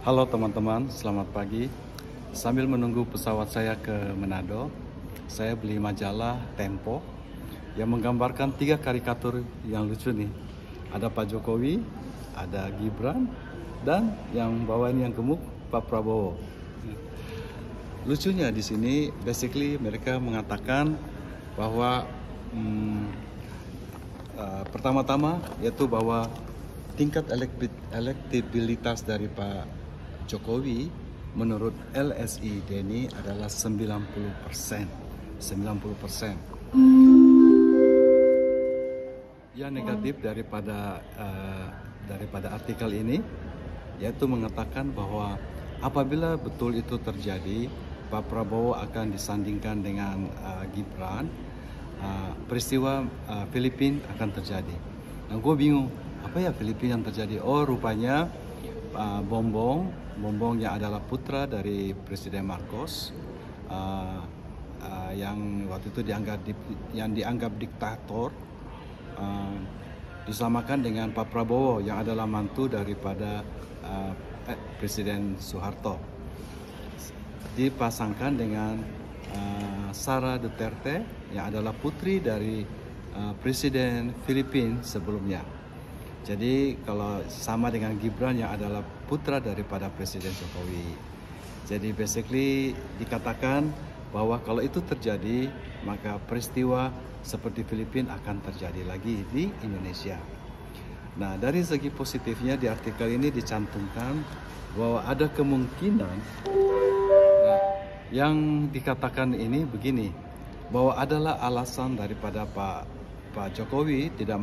Halo teman-teman, selamat pagi. Sambil menunggu pesawat saya ke Manado, saya beli majalah Tempo yang menggambarkan 3 karikatur yang lucu nih. Ada Pak Jokowi, ada Gibran, dan yang bawah ini yang gemuk, Pak Prabowo. Lucunya di sini, basically mereka mengatakan bahwa pertama-tama yaitu bahwa tingkat elektabilitas dari Pak Jokowi menurut LSI Denny adalah 90%. 90%. Yang negatif daripada artikel ini yaitu mengatakan bahwa apabila betul itu terjadi, Pak Prabowo akan disandingkan dengan Gibran, peristiwa Filipina akan terjadi. Nah, gue bingung, apa ya Filipina yang terjadi? Oh, rupanya Bongbong yang adalah putra dari Presiden Marcos, yang waktu itu dianggap diktator, disamakan dengan Pak Prabowo yang adalah mantu daripada Presiden Soeharto, dipasangkan dengan Sara Duterte yang adalah putri dari Presiden Filipina sebelumnya. Jadi kalau sama dengan Gibran yang adalah putra daripada Presiden Jokowi. Jadi basically dikatakan bahwa kalau itu terjadi, maka peristiwa seperti Filipina akan terjadi lagi di Indonesia. Nah, dari segi positifnya di artikel ini dicantumkan bahwa ada kemungkinan, yang dikatakan ini begini, bahwa adalah alasan daripada Pak Jokowi tidak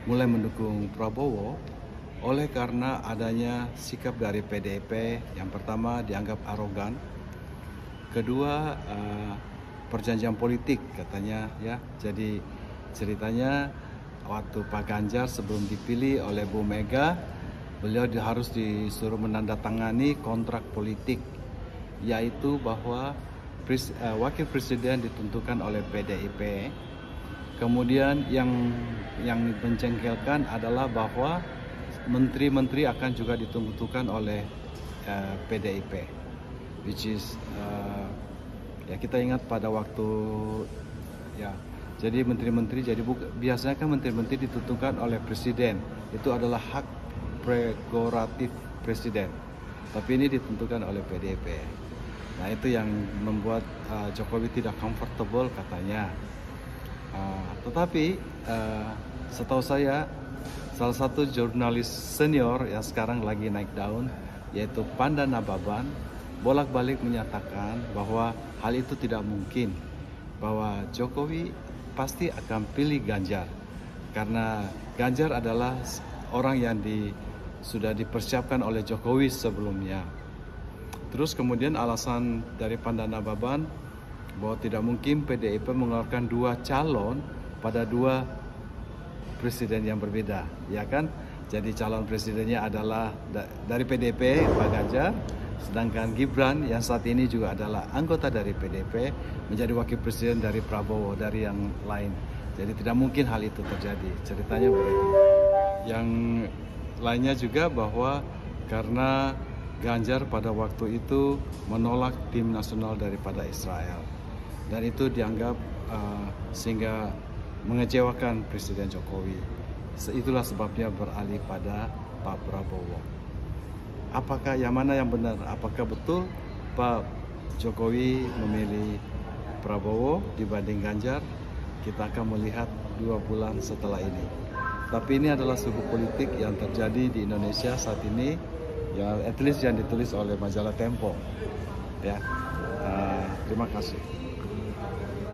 mulai mendukung Prabowo oleh karena adanya sikap dari PDIP. Yang pertama dianggap arogan, kedua perjanjian politik katanya ya. Jadi ceritanya waktu Pak Ganjar sebelum dipilih oleh Bu Mega, beliau harus disuruh menandatangani kontrak politik, yaitu bahwa wakil presiden ditentukan oleh PDIP. Kemudian yang menjengkelkan adalah bahwa menteri-menteri akan juga ditentukan oleh PDIP, which is ya kita ingat pada waktu ya. Jadi menteri-menteri biasanya kan menteri-menteri ditentukan oleh presiden, itu adalah hak prerogatif presiden. Tapi ini ditentukan oleh PDIP. Nah, itu yang membuat Jokowi tidak comfortable katanya. Tetapi setahu saya salah satu jurnalis senior yang sekarang lagi naik daun, yaitu Panda Nababan, bolak-balik menyatakan bahwa hal itu tidak mungkin, bahwa Jokowi pasti akan pilih Ganjar karena Ganjar adalah orang yang sudah dipersiapkan oleh Jokowi sebelumnya. Terus kemudian alasan dari Panda Nababan bahwa tidak mungkin PDIP mengeluarkan 2 calon pada 2 presiden yang berbeda, ya kan? Jadi calon presidennya adalah dari PDIP Pak Ganjar, sedangkan Gibran yang saat ini juga adalah anggota dari PDIP menjadi wakil presiden dari Prabowo, dari yang lain. Jadi tidak mungkin hal itu terjadi, ceritanya begitu. Yang lainnya juga bahwa karena Ganjar pada waktu itu menolak tim nasional daripada Israel, dan itu dianggap sehingga mengecewakan Presiden Jokowi. Itulah sebabnya beralih pada Pak Prabowo. Apakah yang mana yang benar? Apakah betul Pak Jokowi memilih Prabowo dibanding Ganjar? Kita akan melihat 2 bulan setelah ini. Tapi ini adalah suhu politik yang terjadi di Indonesia saat ini, ya at least yang ditulis oleh majalah Tempo. Ya, terima kasih.